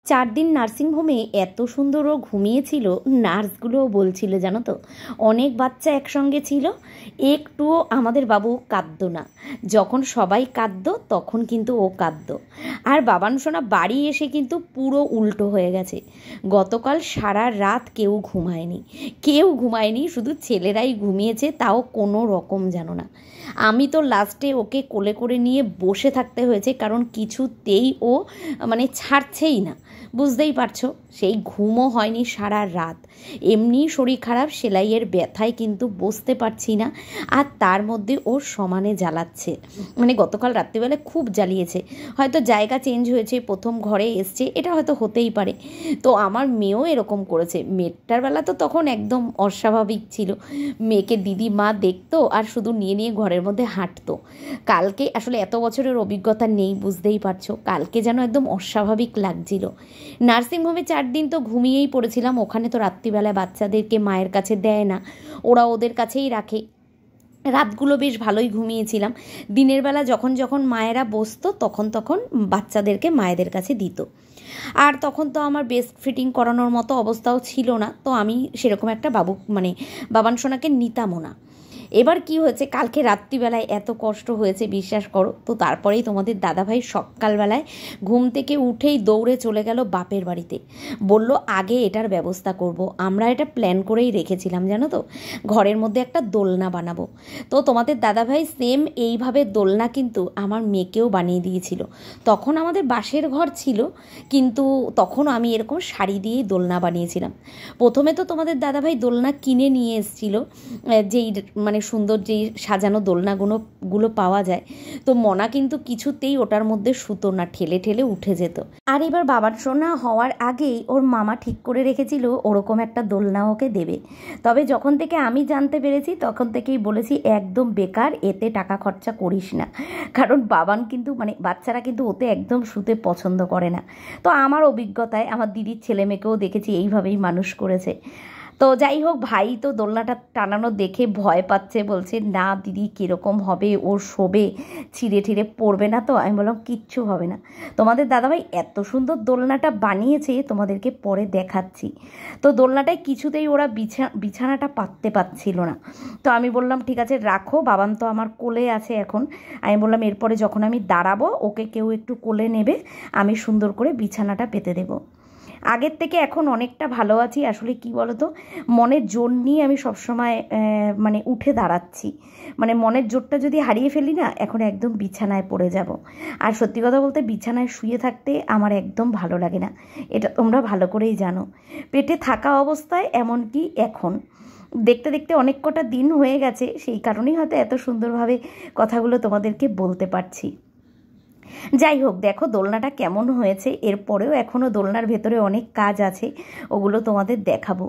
4 দিন নার্সিংহোমে এত সুন্দর ও ঘুমিয়েছিল, নার্সগুলোও বলছিল জানো তো। অনেক বাচ্চা একসঙ্গে ছিল, একটুও আমাদের বাবু কাঁদতো না। যখন সবাই কাঁদতো তখন কিন্তু ও কাঁদতো। আর বাবান সোনা বাড়ি এসে কিন্তু পুরো উল্টো হয়ে গেছে। গতকাল সারা রাত কেউ ঘুমায়নি, শুধু ছেলেরাই ঘুমিয়েছে, তাও কোনো রকম জানো না। আমি তো লাস্টে ওকে কোলে করে নিয়ে বসে থাকতে হয়েছে, কারণ কিছুতেই ও ছাড়ছেই না। বুঝতেই পারছো, সেই ঘুমও হয়নি সারা রাত। এমনি শরীর খারাপ, সেলাইয়ের ব্যথায় কিন্তু বসতে পারছি না, আর তার মধ্যে ও সমানে জ্বালাচ্ছে। গতকাল রাত্রিবেলায় খুব জ্বালিয়েছে। হয়তো জায়গা চেঞ্জ হয়েছে, প্রথম ঘরে এসছে, এটা হয়তো হতেই পারে। তো আমার মেয়েও এরকম করেছে। মেয়েটার বেলা তো তখন একদম অস্বাভাবিক ছিল। মেয়েকে দিদি মা দেখতো আর শুধু নিয়ে নিয়ে ঘরের মধ্যে হাঁটতো। কালকে আসলে এত বছরের অভিজ্ঞতা নেই, বুঝতেই পারছো, কালকে যেন একদম অস্বাভাবিক লাগছিল। নার্সিংহোমে 4 দিন তো ঘুমিয়েই পড়েছিলাম। ওখানে তো রাত্রিবেলায় বাচ্চাদেরকে মায়ের কাছে দেয় না, ওরা ওদের কাছেই রাখে। রাতগুলো বেশ ভালোই ঘুমিয়েছিলাম। দিনের বেলা যখন যখন মায়েরা বসতো তখন তখন বাচ্চাদেরকে মায়েদের কাছে দিত। আর তখন তো আমার বেস্ট ফিটিং করানোর মতো অবস্থাও ছিল না, তো আমি সেরকম একটা বাবান সোনাকে নিতামও না। এবার কি হয়েছে, কালকে রাত্রিবেলায় এত কষ্ট হয়েছে বিশ্বাস করো। তো তারপরেই তোমাদের দাদাভাই সকালবেলায় ঘুম থেকে উঠেই দৌড়ে চলে গেল বাপের বাড়িতে। বলল আগে এটার ব্যবস্থা করব। আমরা এটা প্ল্যান করেই রেখেছিলাম জানো তো, ঘরের মধ্যে একটা দোলনা বানাবো। তো তোমাদের দাদাভাই সেম এইভাবে দোলনা কিন্তু আমার মেয়েকেও বানিয়ে দিয়েছিল। তখন আমাদের বাঁশের ঘর ছিল, কিন্তু তখন আমি এরকম শাড়ি দিয়েই দোলনা বানিয়েছিলাম। প্রথমে তো তোমাদের দাদাভাই দোলনা কিনে নিয়ে এসেছিল, যেই সুন্দর যেই সাজানো দোলনাগুলো পাওয়া যায়। তো মনা কিন্তু কিছুতেই ওটার মধ্যে শুতো না, ঠেলে ঠেলে উঠে যেত। আর এবার বাবার সোনা হওয়ার আগেই ওর মামা ঠিক করে রেখেছিল ওরকম একটা দোলনা ওকে দেবে। তবে যখন থেকে আমি জানতে পেরেছি তখন থেকেই বলেছি একদম বেকার, এতে টাকা খরচা করিস না। কারণ বাবান কিন্তু বাচ্চারা কিন্তু ওতে একদম শুতে পছন্দ করে না। তো আমার অভিজ্ঞতায় আমার দিদির ছেলে মেয়েকেও দেখেছি এইভাবেই মানুষ করেছে। তো যাই হোক, ভাই তো দোলনাটা টানানো দেখে ভয় পাচ্ছে, বলছে না দিদি কীরকম হবে, ও শোবে, ছিঁড়ে ঠিড়ে পড়বে না তো? আমি বললাম কিচ্ছু হবে না। তোমাদের দাদাভাই এত সুন্দর দোলনাটা বানিয়েছে, তোমাদেরকে পরে দেখাচ্ছি। তো দোলনাটায় কিছুতেই ওরা বিছানাটা পাততে পারছিল না। তো আমি বললাম ঠিক আছে রাখো, বাবান তো আমার কোলে আছে এখন। আমি বললাম এরপরে যখন আমি দাঁড়াবো ওকে কেউ একটু কোলে নেবে, আমি সুন্দর করে বিছানাটা পেতে দেবো। আগের থেকে এখন অনেকটা ভালো আছি। আসলে কি বলো তো, মনের জোর নিয়ে আমি সবসময় উঠে দাঁড়াচ্ছি। মনের জোরটা যদি হারিয়ে ফেলি না, এখন একদম বিছানায় পড়ে যাব। আর সত্যি কথা বলতে বিছানায় শুয়ে থাকতে আমার একদম ভালো লাগে না, এটা তোমরা ভালো করেই জানো। পেটে থাকা অবস্থায় এমনকি এখন দেখতে দেখতে অনেক কটা দিন হয়ে গেছে, সেই কারণেই হয়তো এত সুন্দরভাবে কথাগুলো তোমাদেরকে বলতে পারছি। যাই হোক, দেখো দোলনাটা কেমন হয়েছে। এরপরেও এখনও দোলনার ভেতরে অনেক কাজ আছে, ওগুলো তোমাদের দেখাবো।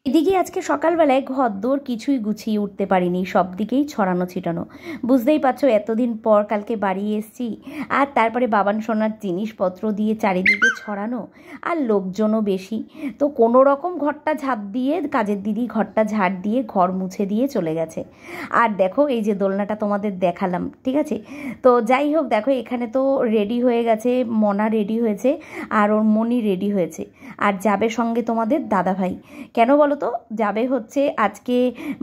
এদিকে আজকে সকালবেলায় ঘরদোর কিছুই গুছিয়ে উঠতে পারিনি, সব দিকেই ছড়ানো ছিটানো। বুঝতেই পারছো এতদিন পর কালকে বাড়ি এসেছি, আর তারপরে বাবান সোনার জিনিসপত্র দিয়ে চারিদিকে ছড়ানো, আর লোকজনও বেশি। তো কোনো রকম ঘরটা ঝাঁপ দিয়ে কাজের দিদি ঘরটা ঝাড় দিয়ে ঘর মুছে দিয়ে চলে গেছে। আর দেখো এই যে দোলনাটা তোমাদের দেখালাম, ঠিক আছে। তো যাই হোক, দেখো এখানে তো রেডি হয়ে গেছে, মনা রেডি হয়েছে, আর ওর মনি রেডি হয়েছে, আর যাবে সঙ্গে তোমাদের দাদাভাই। কেন বলো তো, যাবে হচ্ছে আজকে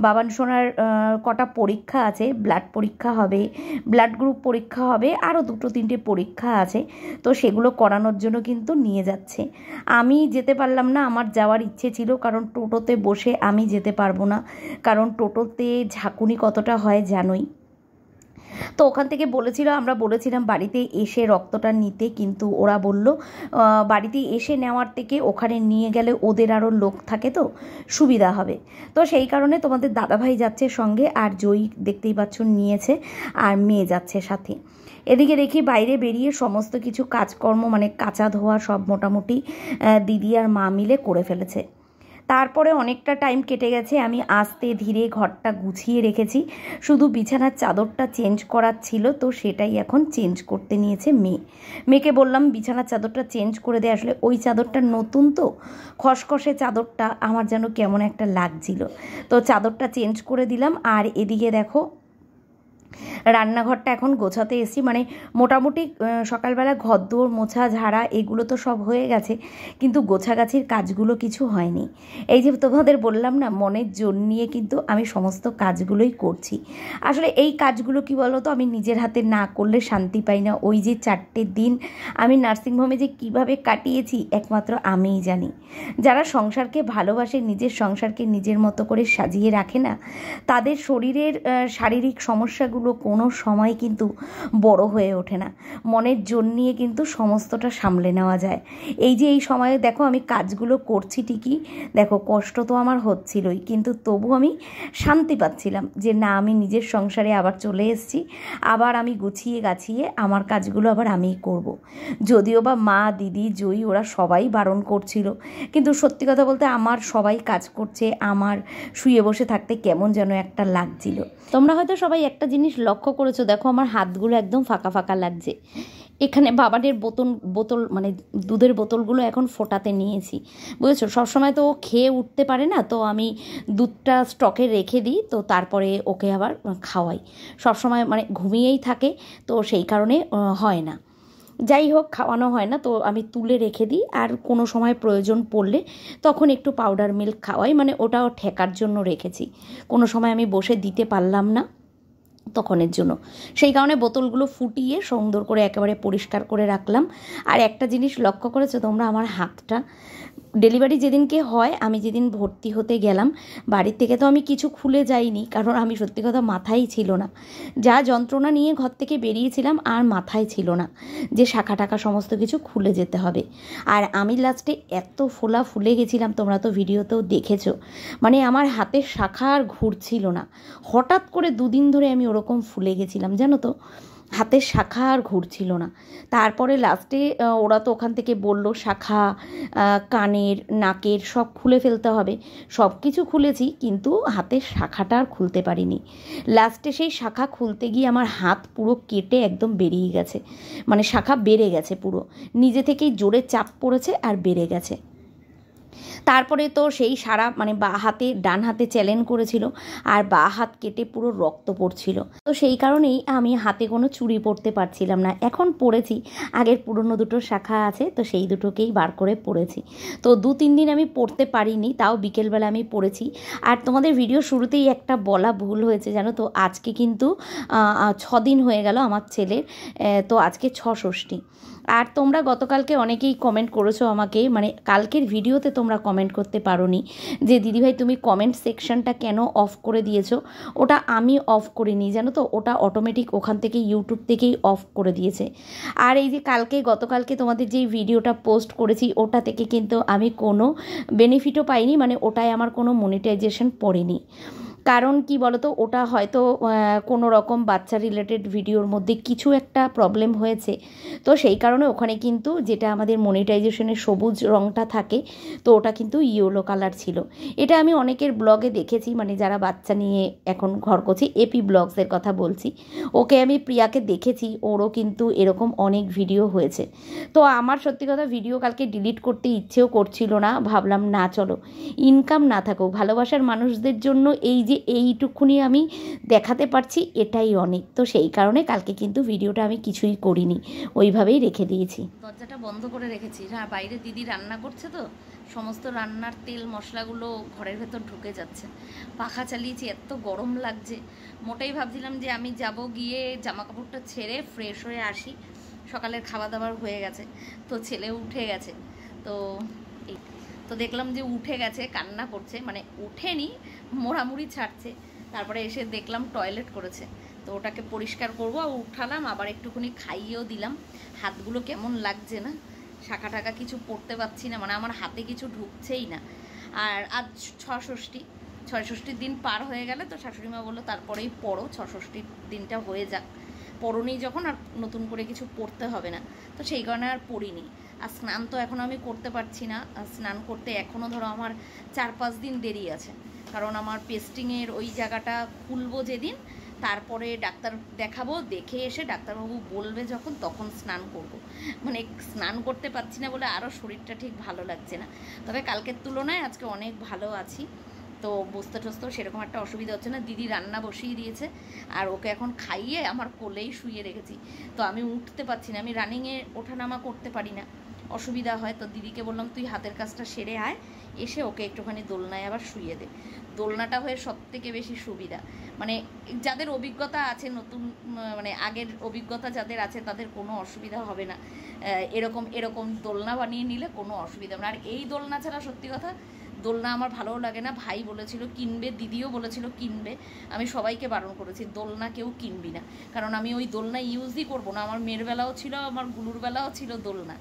বাবান সোনার কটা পরীক্ষা আছে, ব্লাড পরীক্ষা হবে, ব্লাড গ্রুপ পরীক্ষা হবে, আরও 2-3টে পরীক্ষা আছে। তো সেগুলো করানোর জন্য কিন্তু নিয়ে যাচ্ছে। আমি যেতে পারলাম না, আমার যাওয়ার ইচ্ছে ছিল, কারণ টোটোতে বসে আমি যেতে পারবো না, কারণ টোটোতে ঝাঁকুনি কতটা হয় জানোই। তো ওখান থেকে আমরা বলেছিলাম বাড়িতে এসে রক্তটা নিতে, কিন্তু ওরা বলল বাড়িতে এসে নেওয়ার থেকে ওখানে নিয়ে গেলে ওদের আরও লোক থাকে তো সুবিধা হবে। তো সেই কারণে তোমাদের দাদাভাই যাচ্ছে সঙ্গে, আর জয়ী দেখতেই পাচ্ছ নিয়েছে, আর মেয়ে যাচ্ছে সাথে। এদিকে দেখি বাইরে বেরিয়ে সমস্ত কিছু কাজকর্ম কাঁচা ধোয়া সব মোটামুটি দিদি আর মা মিলে করে ফেলেছে। তারপরে অনেকটা টাইম কেটে গেছে, আমি আস্তে ধীরে ঘরটা গুছিয়ে রেখেছি, শুধু বিছানার চাদরটা চেঞ্জ করার ছিল, তো সেটাই এখন চেঞ্জ করতে নিয়েছে মেয়েকে বললাম বিছানার চাদরটা চেঞ্জ করে দে। আসলে ওই চাদরটা নতুন তো, খসখসে চাদরটা আমার যেন কেমন একটা লাগছিল, তো চাদরটা চেঞ্জ করে দিলাম। আর এদিকে দেখো রান্নাঘরটা এখন গোছাতে এসেছি, মানে মোটামুটি সকালবেলা ঘরদোর মোছা ঝাড়া এগুলো তো সব হয়ে গেছে, কিন্তু গোছাগাছির কাজগুলো কিছু হয়নি। এই যে তোমাদের বললাম না, মনের জোর নিয়ে কিন্তু আমি সমস্ত কাজগুলোই করছি। আসলে এই কাজগুলো কি বলো তো, আমি নিজের হাতে না করলে শান্তি পাই না। ওই যে 4টে দিন আমি নার্সিংহোমে যে কিভাবে কাটিয়েছি একমাত্র আমিই জানি। যারা সংসারকে ভালোবাসে, নিজের সংসারকে নিজের মতো করে সাজিয়ে রাখে না, তাদের শরীরের শারীরিক সমস্যাগুলো কোনো সময় কিন্তু বড় হয়ে ওঠে না। মনের জোর নিয়ে কিন্তু সমস্তটা সামলে নেওয়া যায়। এই যে এই সময়ে দেখো আমি কাজগুলো করছি ঠিকই, দেখো কষ্ট তো আমার হচ্ছিলই, কিন্তু তবু আমি শান্তি পাচ্ছিলাম যে না, আমি নিজের সংসারে আবার চলে এসেছি, আবার আমি গুছিয়ে গাছিয়ে আমার কাজগুলো আবার আমিই করব। যদিও বা মা, দিদি, জয়ী ওরা সবাই বারণ করছিল, কিন্তু সত্যি কথা বলতে আমার সবাই কাজ করছে, আমার শুয়ে বসে থাকতে কেমন যেন একটা লাগছিল। তোমরা হয়তো সবাই একটা জিনিস লক্ষ্য করেছো, দেখো আমার হাতগুলো একদম ফাঁকা ফাঁকা লাগছে। এখানে বাবানের বোতল মানে দুধের বোতলগুলো এখন ফোটাতে নিয়েছি, বুঝেছো। সবসময় তো ও খেয়ে উঠতে পারে না, তো আমি দুধটা স্টকে রেখে দিই, তো তারপরে ওকে আবার খাওয়াই। সবসময় মানে ঘুমিয়েই থাকে, তো সেই কারণে হয় না। যাই হোক, খাওয়ানো হয় না, তো আমি তুলে রেখে দিই, আর কোনো সময় প্রয়োজন পড়লে তখন একটু পাউডার মিল্ক খাওয়াই, মানে ওটাও ঠেকার জন্য রেখেছি। কোনো সময় আমি বসে দিতে পারলাম না তখনের জন্য, সেই কারণে বোতলগুলো ফুটিয়ে সুন্দর করে একেবারে পরিষ্কার করে রাখলাম। আর একটা জিনিস লক্ষ্য করেছো তোমরা, আমার হাতটা ডেলিভারি যেদিনকে হয়, আমি যেদিন ভর্তি হতে গেলাম বাড়ির থেকে, তো আমি কিছু খুলে যাইনি, কারণ আমি সত্যি কথা মাথায় ছিল না, যা যন্ত্রণা নিয়ে ঘর থেকে বেরিয়েছিলাম আর মাথায় ছিল না যে শাখা টাকা সমস্ত কিছু খুলে যেতে হবে। আর আমি লাস্টে এত ফুলে গেছিলাম, তোমরা তো ভিডিওতেও দেখেছো, মানে আমার হাতের শাখা আর ঘুরছিল না। হঠাৎ করে 2 দিন ধরে আমি ওরকম ফুলে গেছিলাম, জানো তো, হাতের শাখা আর ঘুরছিল না। তারপরে লাস্টে ওরা তো ওখান থেকে বললো শাখা, কানের, নাকের সব খুলে ফেলতে হবে। সব কিছু খুলেছি, কিন্তু হাতের শাখাটা আর খুলতে পারিনি। লাস্টে সেই শাখা খুলতে গিয়ে আমার হাত পুরো কেটে একদম বেরিয়ে গেছে, মানে শাখা বেড়ে গেছে পুরো, নিজে থেকেই জোরে চাপ পড়েছে আর বেড়ে গেছে। তারপরে তো সেই সারা মানে ডান হাতে চ্যালেঞ্জ করেছিল, আর হাত কেটে পুরো রক্ত পড়ছিল, তো সেই কারণেই আমি হাতে কোনো চুড়ি পরতে পারছিলাম না। এখন পরেছি, আগের পুরনো দুটো শাখা আছে, তো সেই দুটোকেই বার করে পরেছি। তো 2-3 দিন আমি পরতে পারিনি, তাও বিকেলবেলা আমি পরেছি। আর তোমাদের ভিডিও শুরুতেই একটা বলা ভুল হয়েছে, জানো তো, আজকে কিন্তু 6 দিন হয়ে গেল আমার ছেলের, তো আজকে 6 ষষ্ঠী। আর তোমরা গতকালকে অনেকেই কমেন্ট করেছো আমাকে, মানে কালকের ভিডিওতে তোমরা কমেন্ট করতে পারোনি যে দিদিভাই তুমি কমেন্ট সেকশনটা কেন অফ করে দিয়েছো। ওটা আমি অফ করিনি, জানো তো, ওটা অটোমেটিক ওখান থেকে ইউটিউব থেকেই অফ করে দিয়েছে। আর এই যে গতকালকে তোমাদের যেই ভিডিওটা পোস্ট করেছি, ওটা থেকে কিন্তু আমি কোনো বেনিফিটও পাইনি, মানে ওটায় আমার কোনো মনিটাইজেশন পড়েনি। কারণ কি বলতো, ওটা হয়তো কোনো রকম বাচ্চা রিলেটেড ভিডিওর মধ্যে কিছু একটা প্রবলেম হয়েছে, তো সেই কারণে ওখানে কিন্তু যেটা আমাদের মনিটাইজেশনের সবুজ রঙটা থাকে, তো ওটা কিন্তু ইয়েলো কালার ছিল। এটা আমি অনেকের ব্লগে দেখেছি, মানে যারা বাচ্চা নিয়ে এখন ঘর করছে, এপি ব্লগসের কথা বলছি, ওকে আমি প্রিয়াকে দেখেছি, ওরও কিন্তু এরকম অনেক ভিডিও হয়েছে। তো আমার সত্যি কথা ভিডিও কালকে ডিলিট করতে ইচ্ছেও করছিল না, ভাবলাম না চলো, ইনকাম না থাকুক, ভালোবাসার মানুষদের জন্য এই যে এইটুকুনি আমি দেখাতে পারছি এটাই অনেক। তো সেই কারণে কালকে কিন্তু ভিডিওটা আমি কিছুই করিনি, ওইভাবেই রেখে দিয়েছি। দরজাটা বন্ধ করে রেখেছি, হ্যাঁ, বাইরে দিদি রান্না করছে, তো সমস্ত রান্নার তেল মশলাগুলো ঘরের ভেতর ঢুকে যাচ্ছে। পাখা চালিয়েছি, এত গরম লাগছে, মোটেই ভাবছিলাম যে আমি যাব, গিয়ে জামা কাপড়টা ছেড়ে ফ্রেশ হয়ে আসি, সকালের খাওয়া দাওয়ার হয়ে গেছে, তো ছেলে উঠে গেছে, তো দেখলাম যে উঠে গেছে, কান্না করছে, মানে উঠেনি, মোড়ামুড়ি ছাড়ছে। তারপরে এসে দেখলাম টয়লেট করেছে, তো ওটাকে পরিষ্কার করব, আর উঠালাম, আবার একটুখানি খাইয়েও দিলাম। হাতগুলো কেমন লাগছে না, শাখা টাকা কিছু পরতে পারছি না, মানে আমার হাতে কিছু ঢুকছেই না। আর আজ 6 ষষ্ঠীর দিন পার হয়ে গেলে, তো শাশুড়ি মা বললো তারপরেই পড়ো, 6 ষষ্ঠীর দিনটা হয়ে যাক, পড়নি যখন আর নতুন করে কিছু পড়তে হবে না, তো সেই কারণে আর পড়িনি। আর স্নান তো এখন আমি করতে পারছি না, স্নান করতে এখনও ধরো আমার 4-5 দিন দেরি আছে, কারণ আমার পেস্টিংয়ের ওই জায়গাটা খুলবো যেদিন, তারপরে ডাক্তার দেখাবো, দেখে এসে ডাক্তারবাবু বলবে যখন, তখন স্নান করব। মানে স্নান করতে পারছি না বলে আরও শরীরটা ঠিক ভালো লাগছে না, তবে কালকের তুলনায় আজকে অনেক ভালো আছি। তো বসতে টসতেও সেরকম একটা অসুবিধা হচ্ছে না। দিদি রান্না বসিয়ে দিয়েছে, আর ওকে এখন খাইয়ে আমার কোলেই শুয়ে রেখেছি। তো আমি উঠতে পারছি না, আমি রানিংয়ে ওঠানামা করতে পারি না, অসুবিধা হয়। তো দিদিকে বললাম তুই হাতের কাজটা সেরে আয়, এসে ওকে একটুখানি দোলনায় আবার শুয়ে দে। দোলনাটা হয়ে সবথেকে বেশি সুবিধা, মানে যাদের অভিজ্ঞতা আছে, নতুন মানে আগের অভিজ্ঞতা যাদের আছে তাদের কোনো অসুবিধা হবে না। এরকম দোলনা বানিয়ে নিলে কোনো অসুবিধা হবে না। আর এই দোলনা ছাড়া সত্যি কথা দোলনা আমার ভালোও লাগে না। ভাই বলেছিল কিনবে, দিদিও বলেছিল কিনবে, আমি সবাইকে বারণ করেছি দোলনা কেউ কিনবি না, কারণ আমি ওই দোলনা ইউজই করবো না। আমার মেয়ের বেলাও ছিল, আমার গুলুর বেলাও ছিল দোলনা,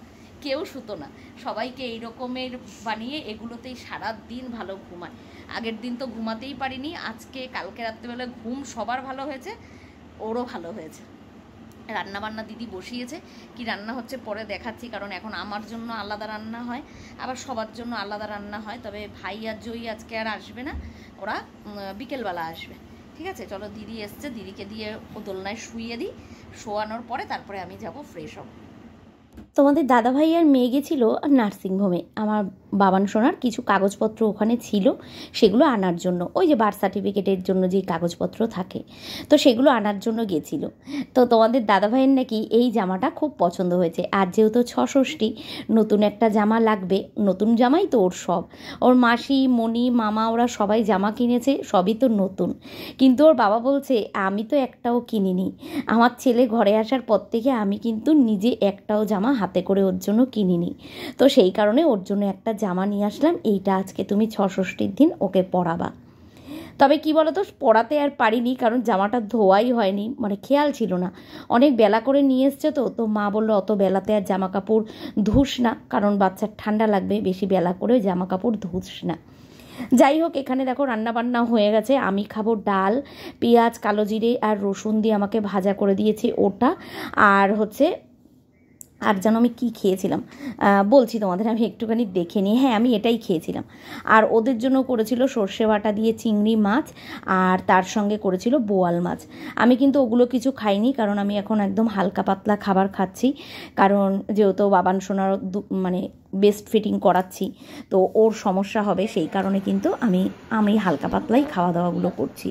কেউ শুতো না, সবাইকে এই রকমের বানিয়ে এগুলোতেই সারা দিন ভালো ঘুমায়। আগের দিন তো ঘুমাতেই পারিনি, আজকে কালকে রাত্রিবেলা ঘুম সবার ভালো হয়েছে, ওরও ভালো হয়েছে। রান্নাবান্না দিদি বসিয়েছে, কি রান্না হচ্ছে পরে দেখাচ্ছি, কারণ এখন আমার জন্য আলাদা রান্না হয়, আবার সবার জন্য আলাদা রান্না হয়। তবে ভাই আর জয়ী আজকে আর আসবে না, ওরা বিকেলবেলা আসবে। ঠিক আছে, চলো দিদি এসছে, দিদিকে দিয়ে ও দোলনায় শুইয়ে দিই, শোয়ানোর পরে তারপরে আমি যাব ফ্রেশ হব। তোমাদের দাদাভাই আর মেয়ে গেছিল নার্সিংহোমে, আমার বাবান সোনার কিছু কাগজপত্র ওখানে ছিল, সেগুলো আনার জন্য, ওই যে বার্থ সার্টিফিকেটের জন্য যে কাগজপত্র থাকে, তো সেগুলো আনার জন্য গেছিল। তো তোমাদের দাদাভাইয়ের নাকি এই জামাটা খুব পছন্দ হয়েছে, আর যেহেতু 6ষষ্ঠী, নতুন একটা জামা লাগবে, নতুন জামাই তো ওর সব, ওর মাসি মণি মামা ওরা সবাই জামা কিনেছে, সবই তো নতুন। কিন্তু ওর বাবা বলছে আমি তো একটাও কিনিনি, আমার ছেলে ঘরে আসার পর থেকে আমি কিন্তু নিজে একটাও জামা হাতে করে ওর জন্য কিনিনি। তো সেই কারণে ওর জন্য একটা জামা নিয়ে আসলাম, এইটা আজকে তুমি 6ষষ্ঠীর দিন ওকে পরাবা। তবে কি বলো তো, পরাতে আর পারিনি, কারণ জামাটা ধোয়াই হয়নি, মানে খেয়াল ছিল না, অনেক বেলা করে নিয়ে এসছে। তো মা বললো অত বেলাতে আর জামা কাপড় ধুস না, কারণ বাচ্চার ঠান্ডা লাগবে, বেশি বেলা করে জামা কাপড় ধুস না। যাই হোক, এখানে দেখো রান্নাবান্না হয়ে গেছে। আমি খাবো ডাল, পেঁয়াজ কালো জিরে আর রসুন দিয়ে আমাকে ভাজা করে দিয়েছে ওটা, আর হচ্ছে আর যেন আমি কী খেয়েছিলাম বলছি তোমাদের, আমি একটুখানি দেখে নিই। হ্যাঁ, আমি এটাই খেয়েছিলাম। আর ওদের জন্য করেছিল সর্ষে বাটা দিয়ে চিংড়ি মাছ, আর তার সঙ্গে করেছিল বোয়াল মাছ। আমি কিন্তু ওগুলো কিছু খাইনি, কারণ আমি এখন একদম হালকা পাতলা খাবার খাচ্ছি, কারণ যেহেতু বাবান সোনার মানে বেস্ট ফিটিং করাচ্ছি, তো ওর সমস্যা হবে, সেই কারণে কিন্তু আমি হালকা পাতলাই খাওয়া দাওয়াগুলো করছি।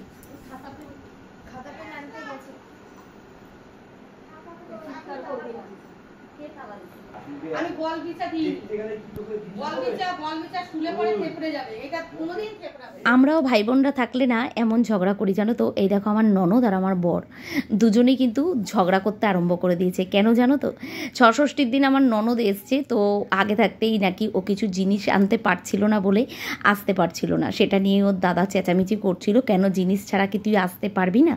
আমি বল বিচা দিই, বল বিচা শুলে পড়ে থেপড়ে যাবে, এটা কোনোদিন থেপড়াবে। আমরাও ভাই বোনরা থাকলে না এমন ঝগড়া করি জানো তো। এই দেখো আমার ননদ আর আমার বর দুজনেই কিন্তু ঝগড়া করতে আরম্ভ করে দিয়েছে। কেন জানো তো, 6ষষ্ঠীর দিন আমার ননদ এসছে, তো আগে থাকতেই নাকি ও কিছু জিনিস আনতে পারছিল না বলে আসতে পারছিল না, সেটা নিয়ে ওর দাদা চেঁচামেচি করছিল, কেন জিনিস ছাড়া কি তুই আসতে পারবি না।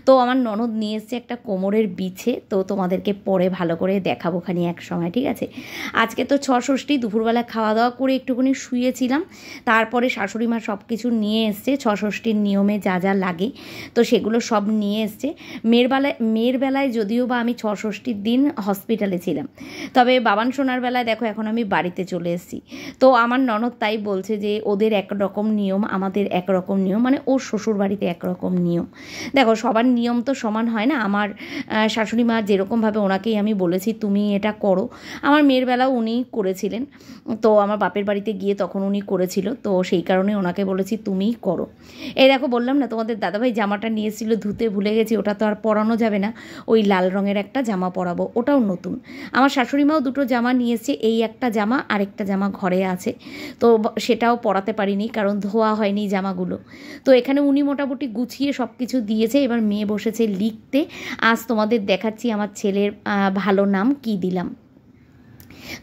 তো আমার ননদ নিয়ে এসছে একটা কোমরের বিছে, তো তোমাদেরকে পরে ভালো করে দেখাবো খানি এক সময়, ঠিক আছে। আজকে তো 6ষষ্ঠী, দুপুরবেলা খাওয়া দাওয়া করে একটুখানি শুয়েছিলাম, তারপরে শাশুড়ি মা সব কিছু নিয়ে এসছে 6ষষ্ঠীর নিয়মে যা যা লাগে, তো সেগুলো সব নিয়ে এসছে। মেয়ের বেলায় যদিও বা আমি 6ষষ্ঠীর দিন হসপিটালে ছিলাম, তবে বাবান সোনার বেলায় দেখো এখন আমি বাড়িতে চলে এসেছি। তো আমার ননদ তাই বলছে যে ওদের একরকম নিয়ম, আমাদের একরকম নিয়ম, মানে ওর শ্বশুর বাড়িতে একরকম নিয়ম। দেখো সবার নিয়ম তো সমান হয় না। আমার শাশুড়ি মা যেরকমভাবে, ওনাকেই আমি বলেছি তুমি এটা করো, আমার মেয়ের বেলাও উনি করেছিলেন, তো আমার বাপের বাড়িতে গিয়ে তখন উনি করেছিল, তো সেই কারণে ওনাকে বলেছি তুমিই করো। এই দেখো বললাম না তোমাদের দাদাভাই জামাটা নিয়েছিল, ধুতে ভুলে গেছি, ওটা তো আর পরানো যাবে না, ওই লাল রঙের একটা জামা পরাবো, ওটাও নতুন। আমার শাশুড়ি মাও দুটো জামা নিয়েছে, এই একটা জামা আরেকটা জামা ঘরে আছে, তো সেটাও পরাতে পারিনি, কারণ ধোয়া হয়নি জামাগুলো। তো এখানে উনি মোটামুটি গুছিয়ে সব কিছু দিয়েছে, এবার মেয়ে বসেছে লিখতে। আজ তোমাদের দেখাচ্ছি আমার ছেলের ভালো নাম কি দিলাম।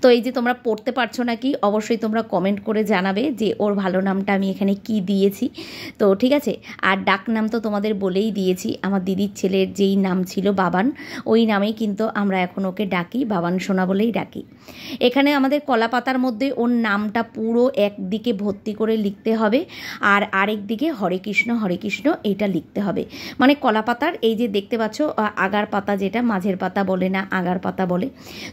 তো এই যে তোমরা পড়তে পারছো নাকি অবশ্যই তোমরা কমেন্ট করে জানাবে যে ওর ভালো নামটা আমি এখানে কি দিয়েছি। তো ঠিক আছে, আর ডাক নাম তো তোমাদের বলেই দিয়েছি, আমার দিদির ছেলের যেই নাম ছিল বাবান, ওই নামেই কিন্তু আমরা এখন ওকে ডাকি, বাবান সোনা বলেই ডাকি। এখানে আমাদের কলা পাতার মধ্যে ওর নামটা পুরো একদিকে ভর্তি করে লিখতে হবে, আর আরেক দিকে হরে কৃষ্ণ এটা লিখতে হবে। মানে কলা পাতার এই যে দেখতে পাচ্ছ আগার পাতা, যেটা মাঝের পাতা বলে না আগার পাতা বলে,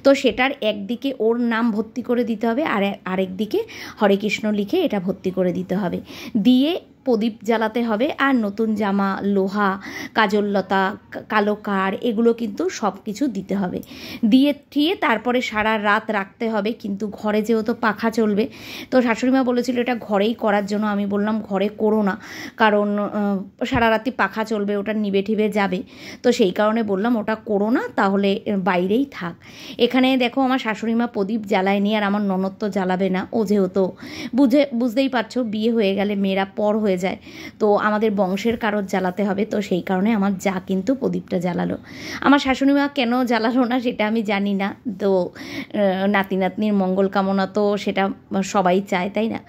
তো সেটার একদিকে ওর নাম ভর্তি করে দিতে হবে, আর আরেক দিকে হরে কৃষ্ণ লিখে এটা ভর্তি করে দিতে হবে। দিয়ে প্রদীপ জ্বালাতে হবে, আর নতুন জামা, লোহা, কাজললতা, কালো কার, এগুলো কিন্তু সব কিছু দিতে হবে। দিয়ে ঠিয়ে তারপরে সারা রাত রাখতে হবে। কিন্তু ঘরে যেহেতু পাখা চলবে, তো শাশুড়িমা বলেছিল এটা ঘরেই করার জন্য। আমি বললাম ঘরে করো না, কারণ সারা রাতি পাখা চলবে, ওটা নিভে ঠিবে যাবে। তো সেই কারণে বললাম ওটা করো না, তাহলে বাইরেই থাক। এখানে দেখো আমার শাশুড়িমা প্রদীপ জ্বালায়নি, আর আমার ননদ তো জ্বালাবে না। ও যেহেতু বুঝতেই পারছো বিয়ে হয়ে গেলে মেয়েরা পর হয়ে যায়, তো আমাদের বংশের কারোর জ্বালাতে হবে। তো সেই কারণে আমার যা কিন্তু প্রদীপটা জ্বালালো। আমার শাশুড়িমা কেন জ্বালালো না সেটা আমি জানি না। তো নাতি নাতনির মঙ্গল কামনা তো সেটা সবাই চায়, তাই না?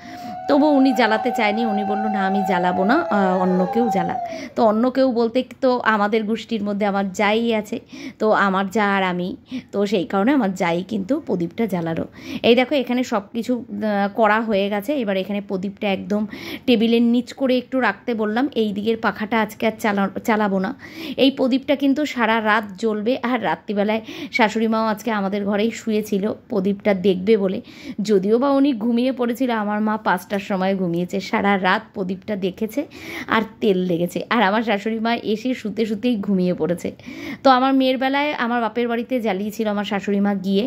তবু উনি জ্বালাতে চায়নি। উনি বললো না আমি জ্বালাবো না, অন্য কেউ জ্বালাক। তো অন্য কেউ বলতে তো আমাদের গোষ্ঠীর মধ্যে আমার যাই আছে, তো আমার যা আর আমি, তো সেই কারণে আমার যাই কিন্তু প্রদীপটা জ্বালালো। এই দেখো এখানে সব কিছু করা হয়ে গেছে। এবার এখানে প্রদীপটা একদম টেবিলের নিচ করে একটু রাখতে বললাম। এই দিকের পাখাটা আজকে আর চালাবো না। এই প্রদীপটা কিন্তু সারা রাত জ্বলবে। আর রাত্রিবেলায় শাশুড়িমাও আজকে আমাদের ঘরেই শুয়েছিল প্রদীপটা দেখবে বলে। যদিও বা উনি ঘুমিয়ে পড়েছিল, আমার মা 5টার সময় ঘুমিয়েছে। সারা রাত প্রদীপটা দেখেছে আর তেল লেগেছে। আর আমার শাশুড়ি মা এসে শুতে শুতেই ঘুমিয়ে পড়েছে। তো আমার মেয়ের বেলায় আমার বাপের বাড়িতে জ্বালিয়েছিল আমার শাশুড়ি মা গিয়ে।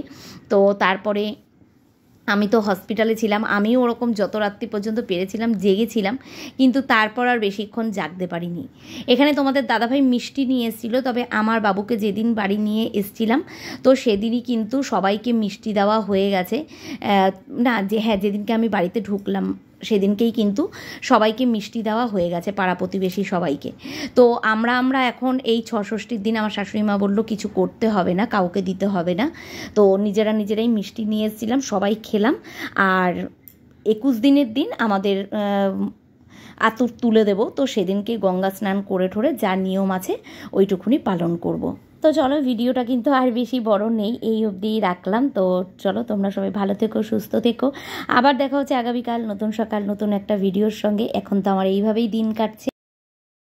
তো তারপরে আমি তো হসপিটালে ছিলাম, আমিও ওরকম যত রাত্রি পর্যন্ত পেরেছিলাম জেগেছিলাম, কিন্তু তারপর আর বেশিক্ষণ জাগতে পারিনি। এখানে তোমাদের দাদাভাই মিষ্টি নিয়ে এসেছিল, তবে আমার বাবুকে যেদিন বাড়ি নিয়ে এসছিলাম তো সেদিনই কিন্তু সবাইকে মিষ্টি দেওয়া হয়ে গেছে। না হ্যাঁ, যেদিনকে আমি বাড়িতে ঢুকলাম সেদিনকেই কিন্তু সবাইকে মিষ্টি দেওয়া হয়ে গেছে, পাড়া প্রতিবেশী সবাইকে। তো আমরা এখন এই ষষ্ঠীর দিন আমার শাশুড়িমা বললো কিছু করতে হবে না, কাউকে দিতে হবে না। তো নিজেরাই মিষ্টি নিয়ে এসেছিলাম, সবাই খেলাম। আর 21 দিনের দিন আমাদের আতুর তুলে দেব। তো সেদিনকে গঙ্গা স্নান করে ঠোরে যা নিয়ম আছে ওইটুকুনি পালন করব। তো চলো, ভিডিওটা কিন্তু আর বেশি বড় নেই, এই অবধিই রাখলাম। তো চলো, তোমরা সবাই ভালো থেকো, সুস্থ থেকো। আবার দেখা হচ্ছে আগামীকাল নতুন সকাল নতুন একটা ভিডিওর সঙ্গে। এখন তো আমার এইভাবেই দিন কাটছে।